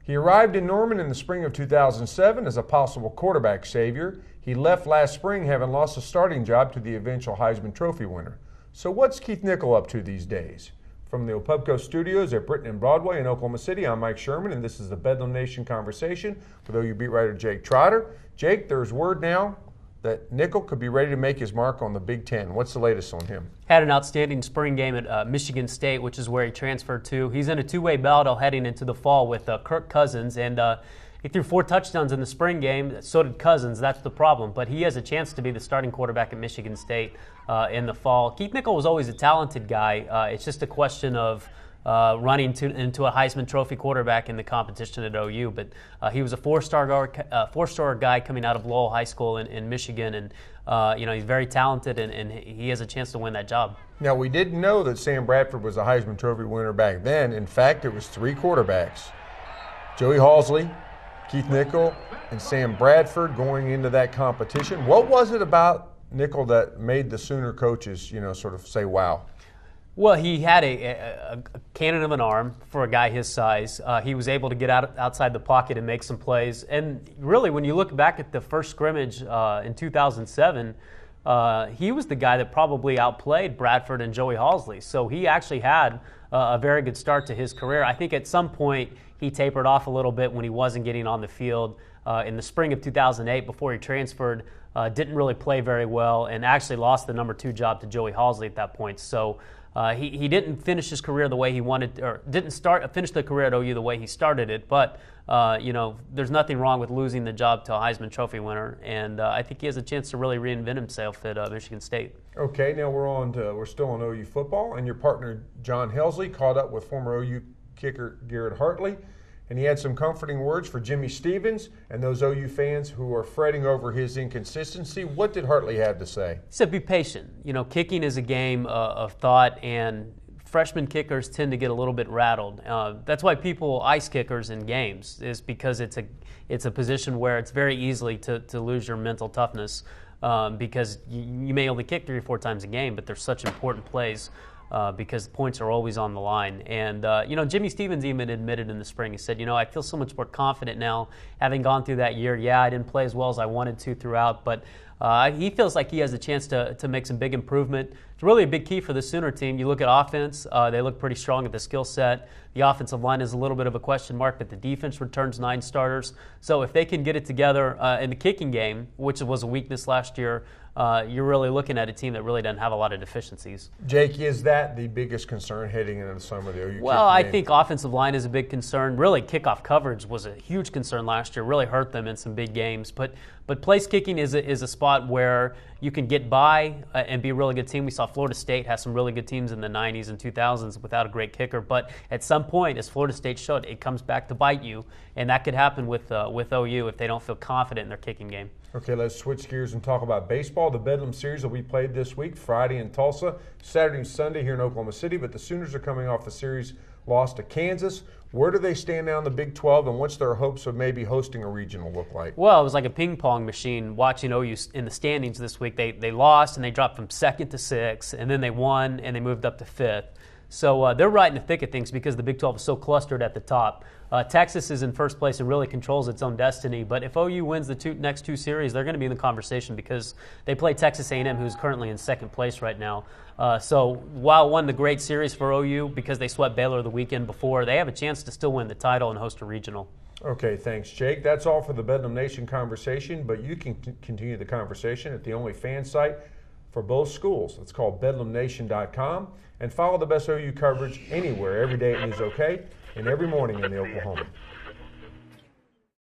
He arrived in Norman in the spring of 2007 as a possible quarterback savior. He left last spring having lost a starting job to the eventual Heisman Trophy winner. So what's Keith Nichol up to these days? From the Opubco studios at Britton and Broadway in Oklahoma City, I'm Mike Sherman, and this is the Bedlam Nation Conversation with OU beat writer Jake Trotter. Jake, there's word now that Nichol could be ready to make his mark on the Big Ten. What's the latest on him? Had an outstanding spring game at Michigan State, which is where he transferred to. He's in a two-way battle heading into the fall with Kirk Cousins, and he threw 4 touchdowns in the spring game. So did Cousins. That's the problem. But he has a chance to be the starting quarterback at Michigan State in the fall. Keith Nichol was always a talented guy. It's just a question of running into a Heisman Trophy quarterback in the competition at OU. But he was a four-star guy coming out of Lowell High School in Michigan, and he's very talented, and he has a chance to win that job. Now, we didn't know that Sam Bradford was a Heisman Trophy winner back then. In fact, it was 3 quarterbacks: Joey Halzle, Keith Nichol, and Sam Bradford going into that competition. What was it about Nichol that made the Sooner coaches, sort of say, wow? Well, he had a cannon of an arm for a guy his size. He was able to get outside the pocket and make some plays. And really, when you look back at the first scrimmage in 2007, he was the guy that probably outplayed Bradford and Joey Halzle. So he actually had a very good start to his career. I think at some point he tapered off a little bit when he wasn't getting on the field. In the spring of 2008, before he transferred, didn't really play very well and actually lost the number 2 job to Joey Halzle at that point. So he didn't finish his career the way he wanted, or didn't finish the career at OU the way he started it. But there's nothing wrong with losing the job to a Heisman Trophy winner, and I think he has a chance to really reinvent himself at Michigan State. Okay, now we're still on OU football, and your partner John Helsley caught up with former OU kicker Garrett Hartley, and he had some comforting words for Jimmy Stevens and those OU fans who are fretting over his inconsistency. What did Hartley have to say? He said, be patient. Kicking is a game of thought, and freshman kickers tend to get a little bit rattled. That's why people ice kickers in games, is because it's a position where it's very easily to lose your mental toughness because you may only kick 3 or 4 times a game, but they're such important plays. Because the points are always on the line. And, Jimmy Stevens even admitted in the spring, he said, I feel so much more confident now having gone through that year. Yeah, I didn't play as well as I wanted to throughout, but he feels like he has a chance to make some big improvement. It's really a big key for the Sooner team. You look at offense, they look pretty strong at the skill set. The offensive line is a little bit of a question mark, but the defense returns 9 starters. So if they can get it together in the kicking game, which was a weakness last year, you're really looking at a team that really doesn't have a lot of deficiencies. Jake, is that the biggest concern heading into the summer of the OU? Well, I think offensive line is a big concern. Really, kickoff coverage was a huge concern last year. Really hurt them in some big games. But place kicking is a spot where you can get by and be a really good team. We saw Florida State has some really good teams in the 90s and 2000s without a great kicker. But at some point, as Florida State showed, it comes back to bite you. And that could happen with OU if they don't feel confident in their kicking game. Okay, let's switch gears and talk about baseball. The Bedlam Series will be played this week, Friday in Tulsa, Saturday and Sunday here in Oklahoma City, but the Sooners are coming off the series loss to Kansas. Where do they stand now in the Big 12, and what's their hopes of maybe hosting a regional look like? Well, it was like a ping pong machine watching OU in the standings this week. They lost, and they dropped from 2nd to 6th, and then they won, and they moved up to 5th. So they're right in the thick of things because the Big 12 is so clustered at the top. Texas is in first place and really controls its own destiny. But if OU wins the next 2 series, they're going to be in the conversation because they play Texas A&M, who's currently in 2nd place right now. So while it won the great series for OU because they swept Baylor the weekend before, they have a chance to still win the title and host a regional. Okay, thanks, Jake. That's all for the Bedlam Nation conversation, but you can continue the conversation at the only fan site for both schools. It's called BedlamNation.com. And follow the best OU coverage anywhere, every day it is okay, and every morning in the Oklahoman.